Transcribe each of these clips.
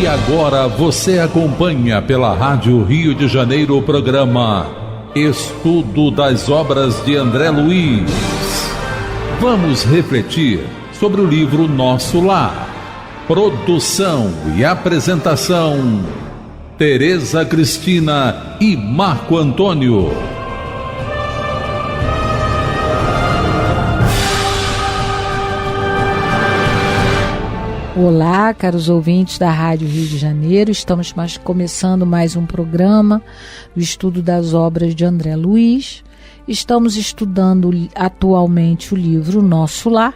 E agora você acompanha pela Rádio Rio de Janeiro o programa Estudo das Obras de André Luiz. Vamos refletir sobre o livro Nosso Lar. Produção e apresentação, Tereza Cristina e Marco Antônio. Olá, caros ouvintes da Rádio Rio de Janeiro. Estamos começando mais um programa do estudo das obras de André Luiz. Estamos estudando atualmente o livro Nosso Lar,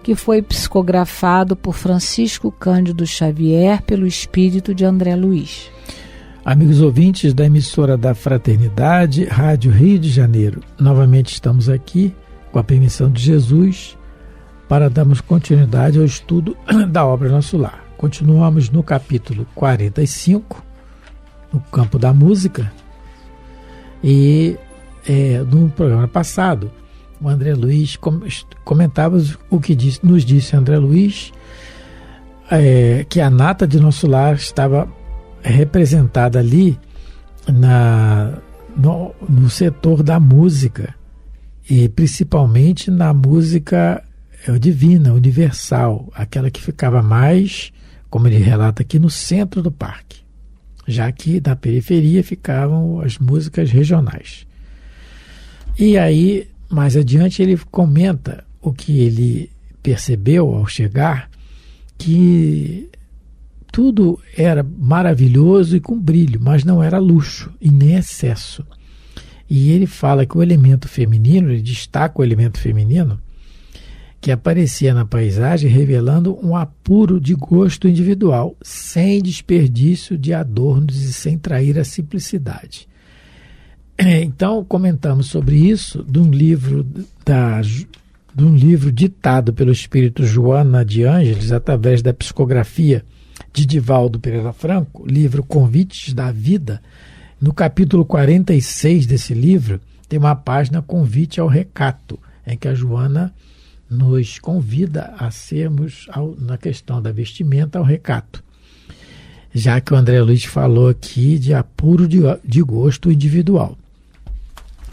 que foi psicografado por Francisco Cândido Xavier pelo espírito de André Luiz. Amigos ouvintes da emissora da Fraternidade, Rádio Rio de Janeiro, novamente estamos aqui, com a permissão de Jesus, para darmos continuidade ao estudo da obra Nosso Lar. Continuamos no capítulo 45, no campo da música, e no programa passado, o André Luiz comentava o que nos disse André Luiz, que a nata de Nosso Lar estava representada ali no setor da música, e principalmente na música divina, universal, aquela que ficava mais, como ele relata aqui, no centro do parque, já que na periferia ficavam as músicas regionais. E aí, mais adiante, ele comenta o que ele percebeu ao chegar, que tudo era maravilhoso e com brilho, mas não era luxo e nem excesso. E ele fala que o elemento feminino, ele destaca o elemento feminino, que aparecia na paisagem revelando um apuro de gosto individual, sem desperdício de adornos e sem trair a simplicidade. Então, comentamos sobre isso de um livro ditado pelo espírito Joana de Ângeles, através da psicografia de Divaldo Pereira Franco, livro Convites da Vida. No capítulo 46 desse livro, tem uma página Convite ao Recato, em que a Joana nos convida a sermos, na questão da vestimenta, ao recato. Já que o André Luiz falou aqui de apuro de gosto individual.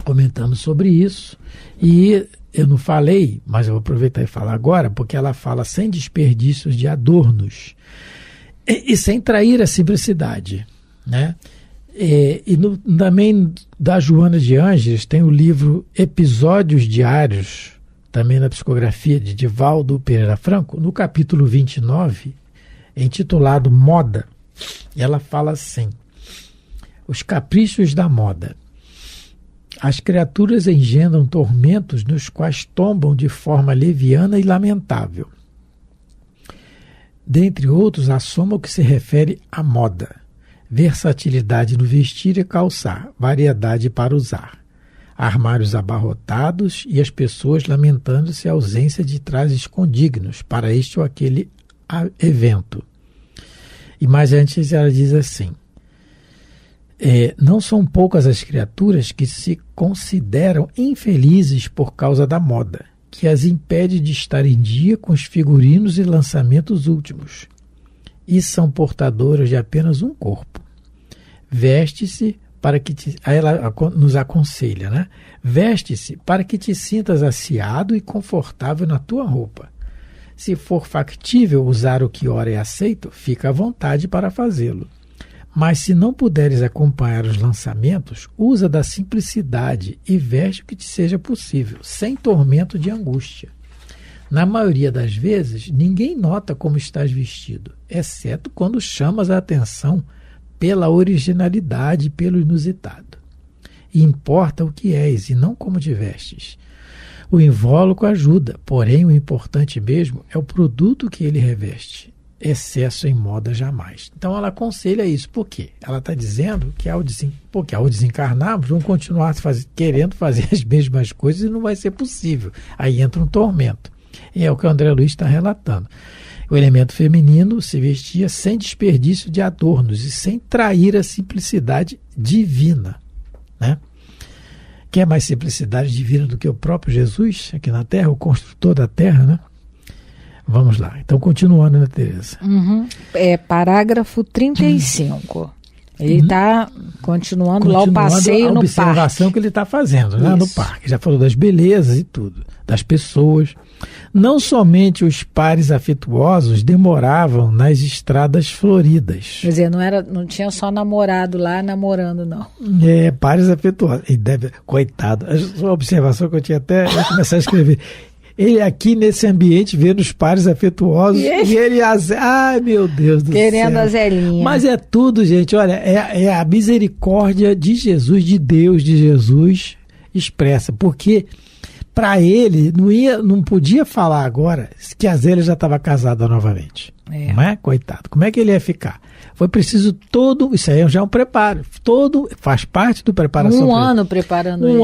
Comentamos sobre isso e eu não falei, mas eu vou aproveitar e falar agora, porque ela fala sem desperdícios de adornos e sem trair a simplicidade, né? Também da Joana de Ângeles tem o livro Episódios Diários, também na psicografia de Divaldo Pereira Franco, no capítulo 29, intitulado Moda, ela fala assim: os caprichos da moda. As criaturas engendram tormentos nos quais tombam de forma leviana e lamentável. Dentre outros, assoma o que se refere à moda: versatilidade no vestir e calçar, variedade para usar. Armários abarrotados e as pessoas lamentando-se a ausência de trajes condignos para este ou aquele evento. E mais antes ela diz assim: não são poucas as criaturas que se consideram infelizes por causa da moda, que as impede de estar em dia com os figurinos e lançamentos últimos, e são portadoras de apenas um corpo. Veste-se para que aí ela nos aconselha, né? Veste-se para que te sintas aciado e confortável na tua roupa. Se for factível usar o que ora é aceito, fica à vontade para fazê-lo. Mas se não puderes acompanhar os lançamentos, usa da simplicidade e veste o que te seja possível, sem tormento de angústia. Na maioria das vezes, ninguém nota como estás vestido, exceto quando chamas a atenção pela originalidade e pelo inusitado. E importa o que és e não como te vestes. O invólucro ajuda, porém o importante mesmo é o produto que ele reveste. Excesso em moda jamais. Então ela aconselha isso. Por quê? Ela está dizendo que ao desencarnarmos vamos continuar querendo fazer as mesmas coisas e não vai ser possível. Aí entra um tormento. E é o que o André Luiz está relatando. O elemento feminino se vestia sem desperdício de adornos e sem trair a simplicidade divina, né? Quer mais simplicidade divina do que o próprio Jesus aqui na Terra, o construtor da Terra, né? Vamos lá. Então, continuando, né, Tereza? Parágrafo 35. Ele está continuando lá o passeio no parque. A observação que ele está fazendo, né, no parque. Já falou das belezas e tudo, das pessoas. Não somente os pares afetuosos demoravam nas estradas floridas. Quer dizer, não tinha só namorado lá namorando, não. Pares afetuosos. Coitado. A observação que eu tinha até começar a escrever. Ele aqui nesse ambiente vendo os pares afetuosos e ele ai meu Deus do céu. Querendo a Zelinha. Mas é tudo, gente, olha, é a misericórdia de Jesus, de Deus, de Jesus expressa, porque para ele não podia falar agora que a Zélia já estava casada novamente. Não é? Coitado. Como é que ele ia ficar? Foi preciso isso aí já é um preparo. Faz parte do preparação. Um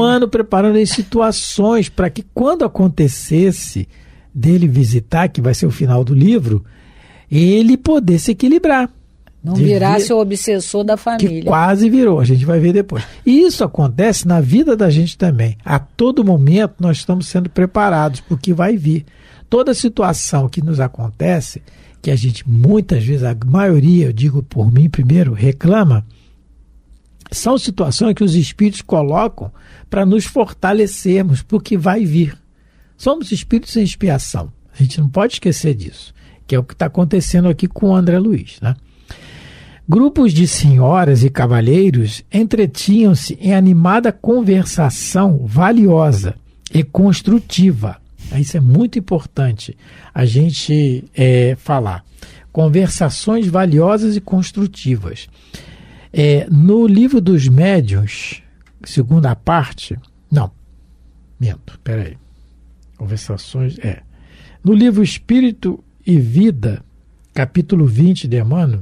ano preparando em situações para que quando acontecesse dele visitar, que vai ser o final do livro, ele poder se equilibrar. Não virasse o obsessor da família. Que quase virou, a gente vai ver depois. E isso acontece na vida da gente também. A todo momento nós estamos sendo preparados para o que vai vir. Toda situação que nos acontece, que a gente muitas vezes, a maioria, eu digo por mim primeiro, reclama, são situações que os espíritos colocam para nos fortalecermos para o que vai vir. Somos espíritos em expiação. A gente não pode esquecer disso, que é o que está acontecendo aqui com o André Luiz, né? Grupos de senhoras e cavalheiros entretinham-se em animada conversação valiosa e construtiva. Isso é muito importante a gente falar. Conversações valiosas e construtivas. No livro dos médiuns, segunda parte... Não, minto, peraí. Conversações... No livro Espírito e Vida, capítulo 20 de Emmanuel,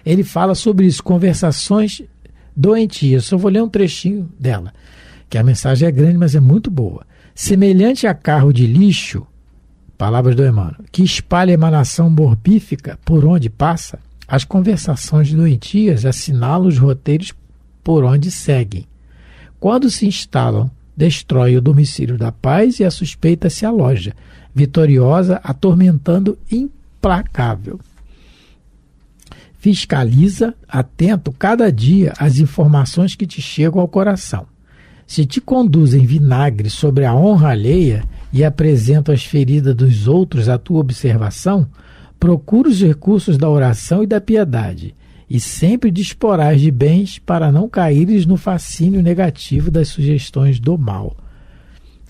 ele fala sobre isso, conversações doentias. Só vou ler um trechinho dela, que a mensagem é grande, mas é muito boa. Semelhante a carro de lixo, palavras do Emmanuel, que espalha emanação morpífica por onde passa, as conversações doentias assinalam os roteiros por onde seguem. Quando se instalam, destrói o domicílio da paz e a suspeita se aloja, vitoriosa, atormentando implacável. Fiscaliza, atento, cada dia as informações que te chegam ao coração. Se te conduzem vinagre sobre a honra alheia e apresentam as feridas dos outros à tua observação, procura os recursos da oração e da piedade, e sempre disporás de bens para não caíres no fascínio negativo das sugestões do mal,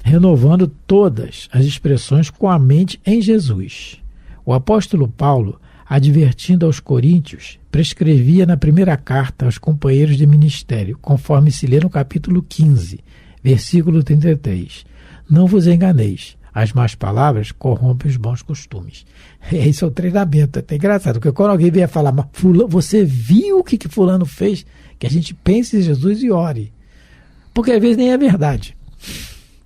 renovando todas as expressões com a mente em Jesus. O apóstolo Paulo, advertindo aos coríntios, prescrevia na primeira carta aos companheiros de ministério, conforme se lê no capítulo 15, versículo 33. Não vos enganeis, as más palavras corrompem os bons costumes. Esse é o treinamento, é até engraçado, porque quando alguém vier falar, você viu o que fulano fez? Que a gente pense em Jesus e ore. Porque às vezes nem é verdade.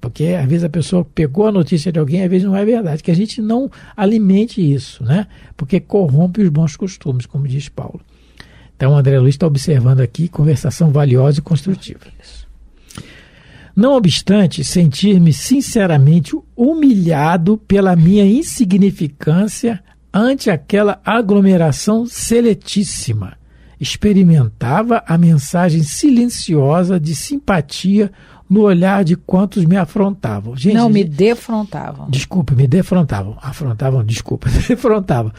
Porque às vezes a pessoa pegou a notícia de alguém, às vezes não é verdade. Que a gente não alimente isso, né? Porque corrompe os bons costumes, como diz Paulo. Então o André Luiz está observando aqui conversação valiosa e construtiva. Não obstante, sentir-me sinceramente humilhado pela minha insignificância ante aquela aglomeração seletíssima, experimentava a mensagem silenciosa de simpatia no olhar de quantos me afrontavam. Gente, me defrontavam. Desculpa, me defrontavam. Defrontavam.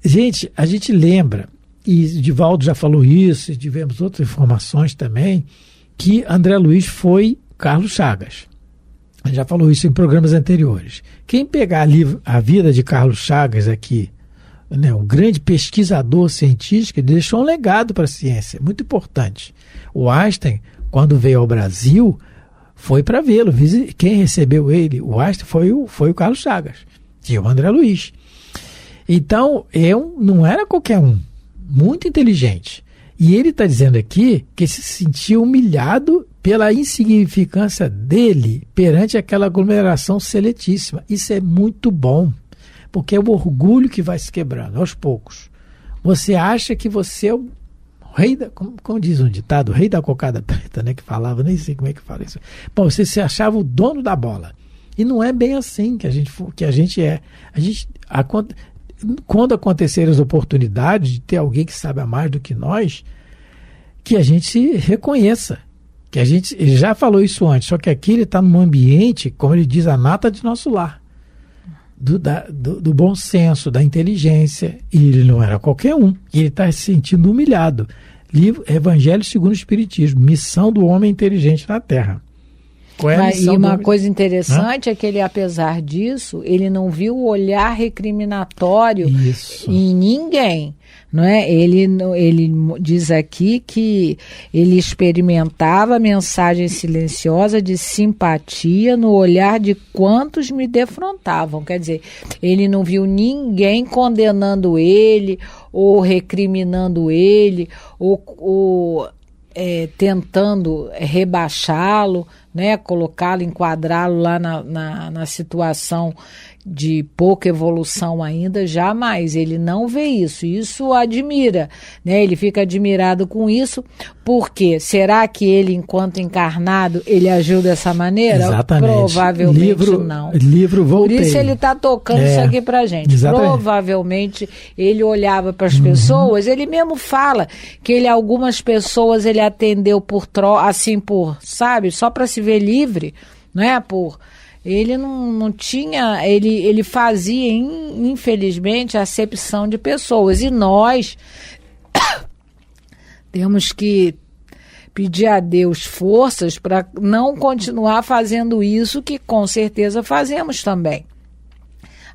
Gente, a gente lembra, e Divaldo já falou isso, e tivemos outras informações também, que André Luiz foi Carlos Chagas. A gente já falou isso em programas anteriores. Quem pegar a vida de Carlos Chagas aqui, né, um grande pesquisador científico, ele deixou um legado para a ciência, muito importante. O Einstein, quando veio ao Brasil, foi para vê-lo. Quem recebeu ele, o Einstein, foi o Carlos Chagas, e o André Luiz. Então, não era qualquer um, muito inteligente. E ele está dizendo aqui que se sentia humilhado pela insignificância dele perante aquela aglomeração seletíssima. Isso é muito bom, porque é o orgulho que vai se quebrando aos poucos. Você acha que você é o rei da... Como diz um ditado, o rei da cocada preta, né, que falava, nem sei como é que fala isso. Bom, você se achava o dono da bola. E não é bem assim que a gente é. Quando acontecerem as oportunidades de ter alguém que sabe mais do que nós, que a gente se reconheça. Ele já falou isso antes, só que aqui ele está num ambiente, como ele diz, a nata de nosso lar. Do bom senso, da inteligência, e ele não era qualquer um, e ele está se sentindo humilhado. Evangelho segundo o Espiritismo, missão do homem inteligente na Terra. Qual é a missão? E uma coisa interessante é que ele, apesar disso, ele não viu o olhar recriminatório em ninguém. Não é? Ele diz aqui que ele experimentava a mensagem silenciosa de simpatia no olhar de quantos me defrontavam. Quer dizer, ele não viu ninguém condenando ele, ou recriminando ele, ou tentando rebaixá-lo, né? Colocá-lo, enquadrá-lo lá na situação de pouca evolução ainda, jamais. Ele não vê isso. Isso o admira, né? Ele fica admirado com isso. Por quê? Será que ele, enquanto encarnado, ele agiu dessa maneira? Exatamente. Provavelmente não. Voltei. Por isso ele está tocando isso aqui pra gente. Exatamente. Provavelmente ele olhava para as pessoas, ele mesmo fala que algumas pessoas ele atendeu sabe, só para se ver livre, não é? Ele não tinha, ele fazia, infelizmente, acepção de pessoas. E nós temos que pedir a Deus forças para não continuar fazendo isso, que com certeza fazemos também.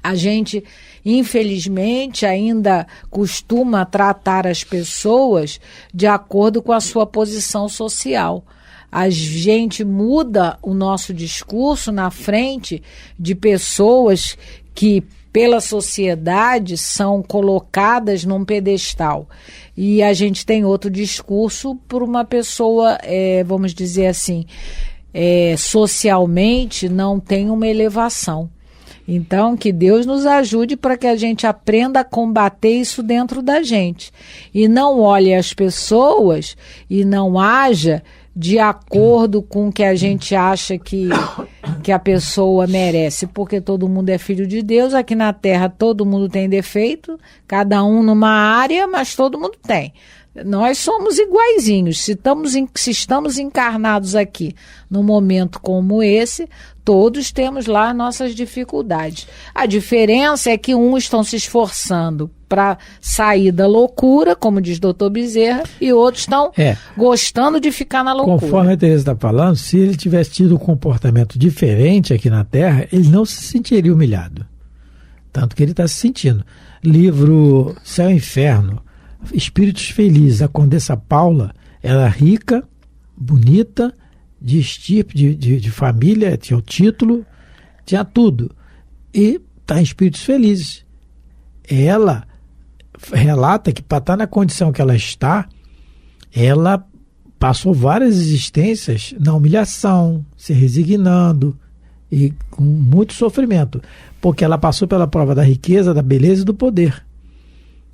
A gente, infelizmente, ainda costuma tratar as pessoas de acordo com a sua posição social. A gente muda o nosso discurso na frente de pessoas que, pela sociedade, são colocadas num pedestal. E a gente tem outro discurso por uma pessoa, vamos dizer assim, socialmente não tem uma elevação. Então, que Deus nos ajude para que a gente aprenda a combater isso dentro da gente. E não olhe as pessoas e não haja de acordo com o que a gente acha que a pessoa merece, porque todo mundo é filho de Deus. Aqui na Terra todo mundo tem defeito, cada um numa área, mas todo mundo tem. Nós somos iguaizinhos. Se estamos encarnados aqui num momento como esse, todos temos lá nossas dificuldades. A diferença é que uns estão se esforçando para sair da loucura, como diz Dr. Bezerra, e outros estão gostando de ficar na loucura. Conforme a Teresa está falando, se ele tivesse tido um comportamento diferente aqui na Terra, ele não se sentiria humilhado. Tanto que ele está se sentindo. Livro Céu e Inferno, Espíritos Felizes, a Condessa Paula, ela rica, bonita, de estirpe, de família, tinha o título, tinha tudo. E está em Espíritos Felizes. Ela relata que para estar na condição que ela está, ela passou várias existências na humilhação, se resignando e com muito sofrimento, porque ela passou pela prova da riqueza, da beleza e do poder.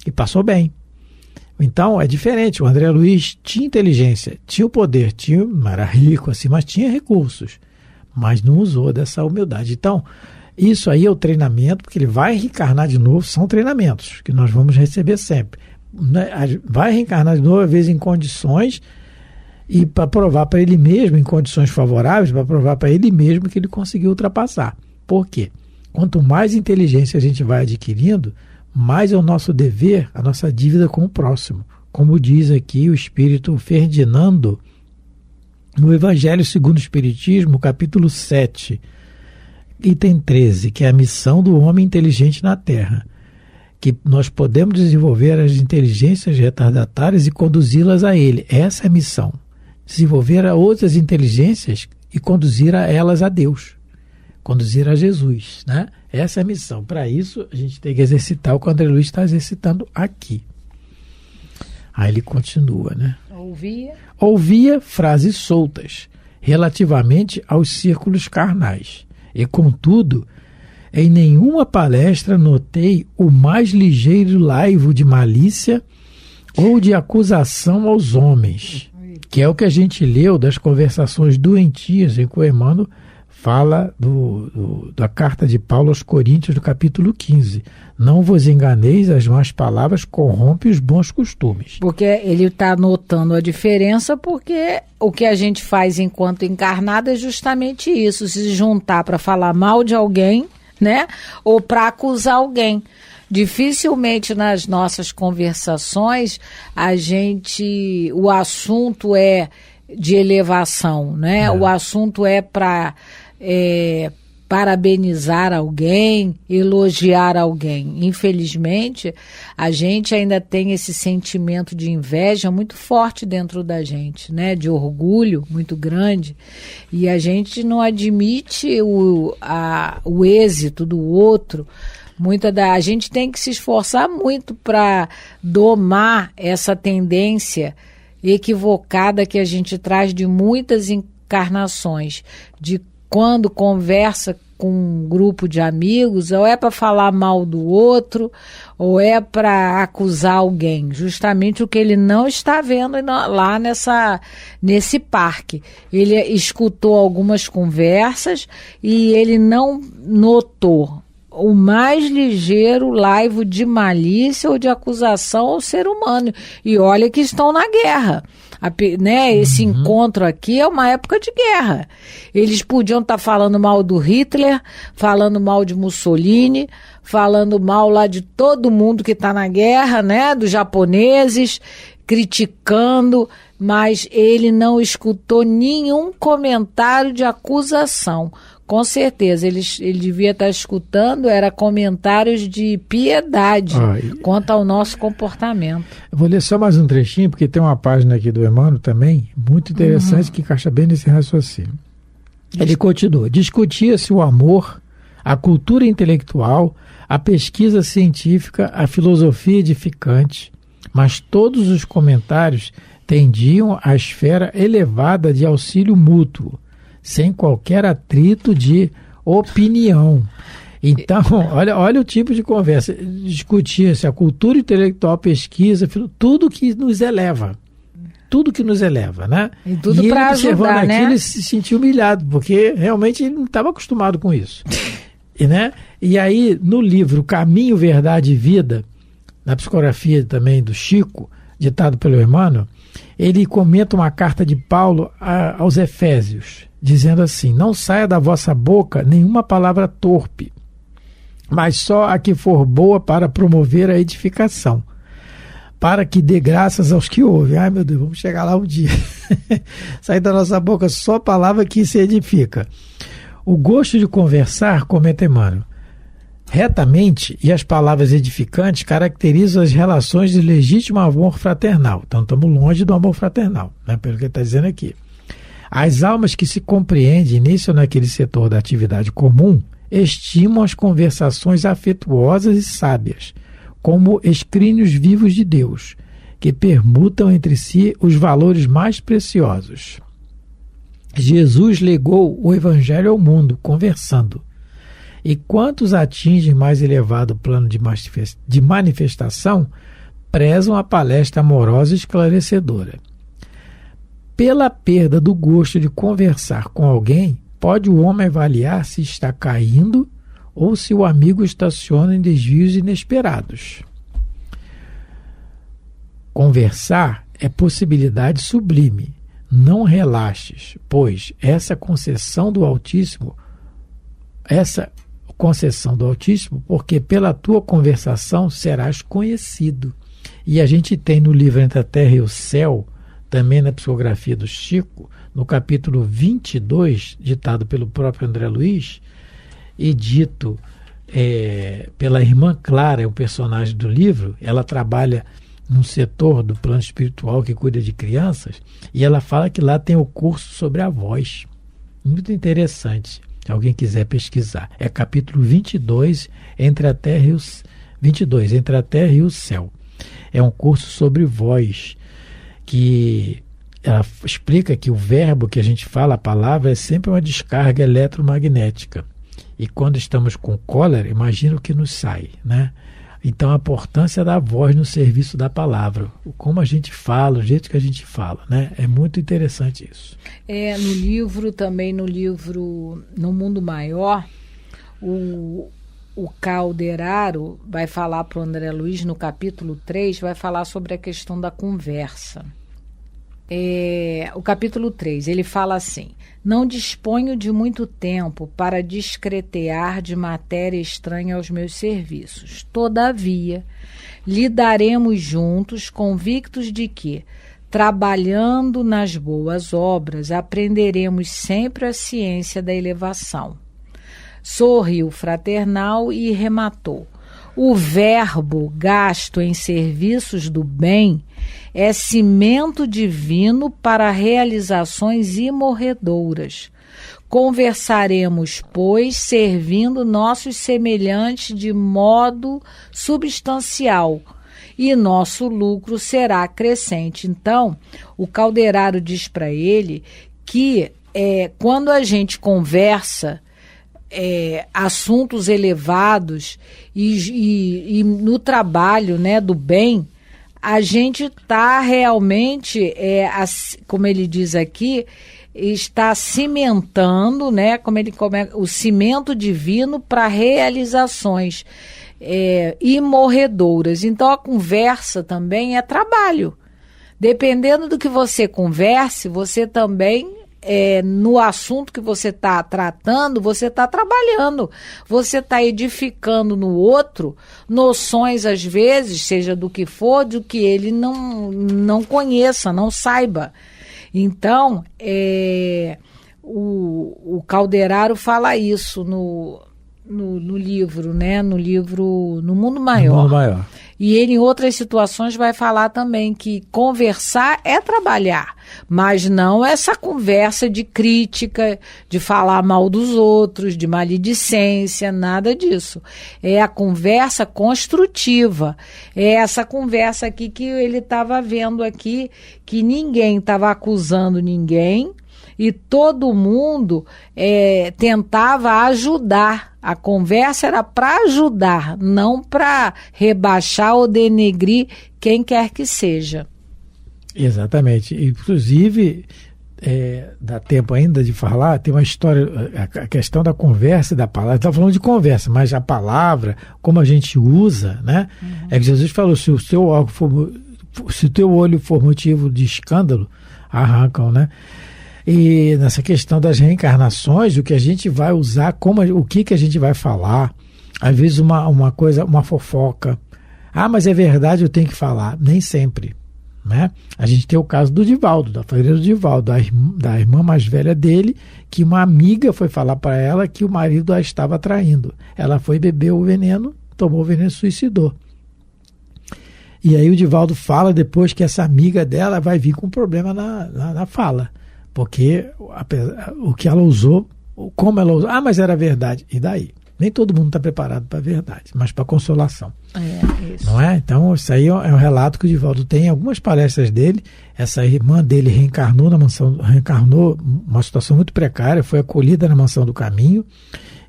E passou bem. Então, é diferente. O André Luiz tinha inteligência, tinha o poder, não era rico assim, mas tinha recursos, mas não usou dessa humildade. Então, isso aí é o treinamento, porque ele vai reencarnar de novo, são treinamentos que nós vamos receber sempre. Vai reencarnar de novo, às vezes em condições, e para provar para ele mesmo, em condições favoráveis, para provar para ele mesmo que ele conseguiu ultrapassar. Por quê? Quanto mais inteligência a gente vai adquirindo, mais é o nosso dever, a nossa dívida com o próximo. Como diz aqui o Espírito Ferdinando, no Evangelho segundo o Espiritismo, capítulo 7, item 13, que é a missão do homem inteligente na Terra, que nós podemos desenvolver as inteligências retardatárias e conduzi-las a ele. Essa é a missão. Desenvolver outras inteligências e conduzir a elas a Deus. Conduzir a Jesus, né? Essa é a missão. Para isso, a gente tem que exercitar o que o André Luiz está exercitando aqui. Aí ele continua, né? Ouvia frases soltas relativamente aos círculos carnais. E, contudo, em nenhuma palestra notei o mais ligeiro laivo de malícia ou de acusação aos homens, que é o que a gente leu das conversações doentias em que o Emmanuel fala da carta de Paulo aos Coríntios, do capítulo 15. Não vos enganeis, as más palavras corrompem os bons costumes. Porque ele está notando a diferença, porque o que a gente faz enquanto encarnado é justamente isso, se juntar para falar mal de alguém, né? Ou para acusar alguém. Dificilmente nas nossas conversações o assunto é de elevação, né? O assunto é para parabenizar alguém, elogiar alguém. Infelizmente, a gente ainda tem esse sentimento de inveja muito forte dentro da gente, né? De orgulho muito grande, e a gente não admite o êxito do outro. A gente tem que se esforçar muito para domar essa tendência equivocada que a gente traz de muitas encarnações, de quando conversa com um grupo de amigos, ou é para falar mal do outro, ou é para acusar alguém, justamente o que ele não está vendo lá nesse parque. Ele escutou algumas conversas e ele não notou o mais ligeiro laivo de malícia ou de acusação ao ser humano. E olha que estão na guerra. Esse encontro aqui é uma época de guerra. Eles podiam estar falando mal do Hitler, falando mal de Mussolini, falando mal lá de todo mundo que está na guerra, né? Dos japoneses, criticando, mas ele não escutou nenhum comentário de acusação. Com certeza, ele devia estar escutando, era comentários de piedade quanto ao nosso comportamento. Eu vou ler só mais um trechinho, porque tem uma página aqui do Emmanuel também, muito interessante, que encaixa bem nesse raciocínio. Ele continua: discutia-se o amor, a cultura intelectual, a pesquisa científica, a filosofia edificante, mas todos os comentários tendiam à esfera elevada de auxílio mútuo, sem qualquer atrito de opinião. Então, olha o tipo de conversa. Discutia-se a cultura intelectual, pesquisa, tudo que nos eleva. Tudo que nos eleva, né? E tudo para ajudar, né? Ele se sentiu humilhado, porque realmente ele não estava acostumado com isso. E aí, no livro Caminho, Verdade e Vida, na psicografia também do Chico, ditado pelo Emmanuel, ele comenta uma carta de Paulo aos Efésios, dizendo assim: não saia da vossa boca nenhuma palavra torpe, mas só a que for boa para promover a edificação, para que dê graças aos que ouvem. Ai, meu Deus, vamos chegar lá um dia. Sair da nossa boca só palavra que se edifica. O gosto de conversar, comenta Emmanuel, retamente, e as palavras edificantes caracterizam as relações de legítimo amor fraternal. Então estamos longe do amor fraternal, né, pelo que ele está dizendo aqui. As almas que se compreendem nisso ou naquele setor da atividade comum estimam as conversações afetuosas e sábias como escrínios vivos de Deus, que permutam entre si os valores mais preciosos. Jesus legou o Evangelho ao mundo, conversando. E quantos atingem mais elevado plano de manifestação, prezam a palestra amorosa e esclarecedora. Pela perda do gosto de conversar com alguém, pode o homem avaliar se está caindo ou se o amigo estaciona em desvios inesperados. Conversar é possibilidade sublime. Não relaxes, pois essa concessão do Altíssimo, porque pela tua conversação serás conhecido. E a gente tem no livro Entre a Terra e o Céu, também na psicografia do Chico, no capítulo 22, ditado pelo próprio André Luiz, e dito pela irmã Clara, o personagem do livro. Ela trabalha num setor do plano espiritual que cuida de crianças, e ela fala que lá tem o curso sobre a voz. Muito interessante, se alguém quiser pesquisar. É capítulo 22, Entre a Terra e o Céu. É um curso sobre voz, que ela explica que o verbo que a gente fala, a palavra, é sempre uma descarga eletromagnética. E quando estamos com cólera, imagina o que nos sai, né? Então, a importância da voz no serviço da palavra, como a gente fala, o jeito que a gente fala, né? É muito interessante isso. No livro, também no livro No Mundo Maior, o Calderaro vai falar para o André Luiz, no capítulo 3, vai falar sobre a questão da conversa. O capítulo 3, ele fala assim: não disponho de muito tempo para discretear de matéria estranha aos meus serviços. Todavia, lidaremos juntos, convictos de que, trabalhando nas boas obras, aprenderemos sempre a ciência da elevação. Sorriu fraternal e rematou: o verbo gasto em serviços do bem é cimento divino para realizações imorredouras. Conversaremos, pois, servindo nossos semelhantes de modo substancial, e nosso lucro será crescente. Então, o Calderaro diz para ele que quando a gente conversa assuntos elevados e no trabalho, né, do bem, a gente está realmente, como ele diz aqui, está cimentando, né, o cimento divino para realizações imorredouras. Então a conversa também é trabalho. Dependendo do que você converse, você também no assunto que você está tratando, você está trabalhando, você está edificando no outro noções, às vezes, seja do que for, do que ele não conheça, não saiba. Então, o Calderaro fala isso no livro, né? No livro No Mundo Maior. No Mundo Maior. E ele, em outras situações, vai falar também que conversar é trabalhar, mas não essa conversa de crítica, de falar mal dos outros, de maledicência, nada disso. É a conversa construtiva. É essa conversa aqui que ele estava vendo aqui, que ninguém estava acusando ninguém, e todo mundo tentava ajudar. A conversa era para ajudar, não para rebaixar ou denegrir quem quer que seja. Exatamente. Inclusive, dá tempo ainda de falar, tem uma história, a questão da conversa e da palavra. Está falando de conversa, mas a palavra, como a gente usa, né? É que Jesus falou: se o teu olho for motivo de escândalo, arrancam, né? E nessa questão das reencarnações, o que a gente vai usar, o que a gente vai falar, às vezes uma coisa, uma fofoca. Ah, mas é verdade, eu tenho que falar. Nem sempre, né? A gente tem o caso do Divaldo, da freira do Divaldo, da irmã mais velha dele, que uma amiga foi falar para ela que o marido a estava traindo. Ela foi beber o veneno, tomou o veneno e suicidou. E aí o Divaldo fala depois que essa amiga dela vai vir com problema na fala. Porque o que ela usou, como ela usou, mas era verdade. E daí? Nem todo mundo está preparado para a verdade, mas para a consolação. Isso. Não é? Então, isso aí é um relato que o Divaldo tem em algumas palestras dele. Essa irmã dele reencarnou uma situação muito precária, foi acolhida na Mansão do Caminho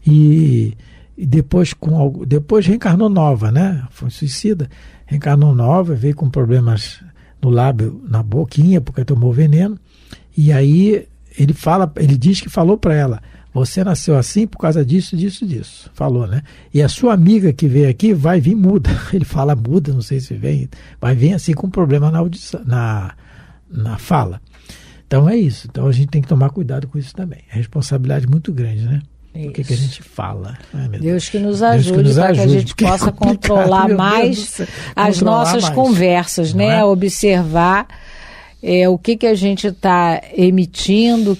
e depois reencarnou nova, né? Foi suicida. Reencarnou nova, veio com problemas no lábio, na boquinha, porque tomou veneno. E aí ele diz que falou para ela: você nasceu assim por causa disso, disso, disso. Falou, né? E a sua amiga que veio aqui vai vir muda. Ele fala muda, não sei se vem. Vai vir assim com problema na audição, na fala. Então é isso. Então a gente tem que tomar cuidado com isso também. É responsabilidade muito grande, né? O que a gente fala. Deus que nos ajude para que a gente possa controlar mais as nossas conversas, né? É? Observar o que a gente está emitindo,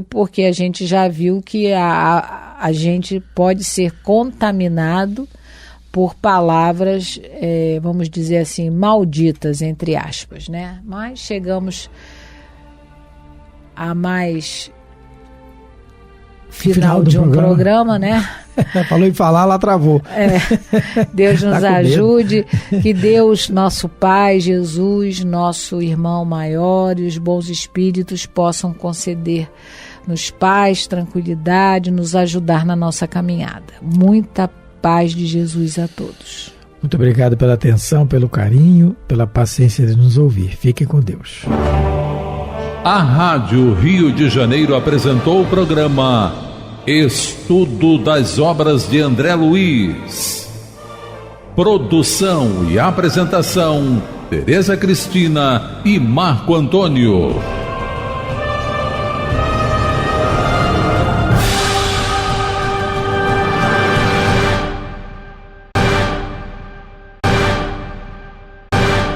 porque a gente já viu que a gente pode ser contaminado por palavras, vamos dizer assim, malditas, entre aspas, né? Mas chegamos a mais final de um programa, né? Falou em falar, lá travou. Deus nos ajude, que Deus, nosso Pai, Jesus, nosso irmão maior e os bons espíritos possam conceder-nos paz, tranquilidade, nos ajudar na nossa caminhada. Muita paz de Jesus a todos. Muito obrigado pela atenção, pelo carinho, pela paciência de nos ouvir. Fiquem com Deus. A Rádio Rio de Janeiro apresentou o programa Estudo das Obras de André Luiz. Produção e apresentação: Tereza Cristina e Marco Antônio.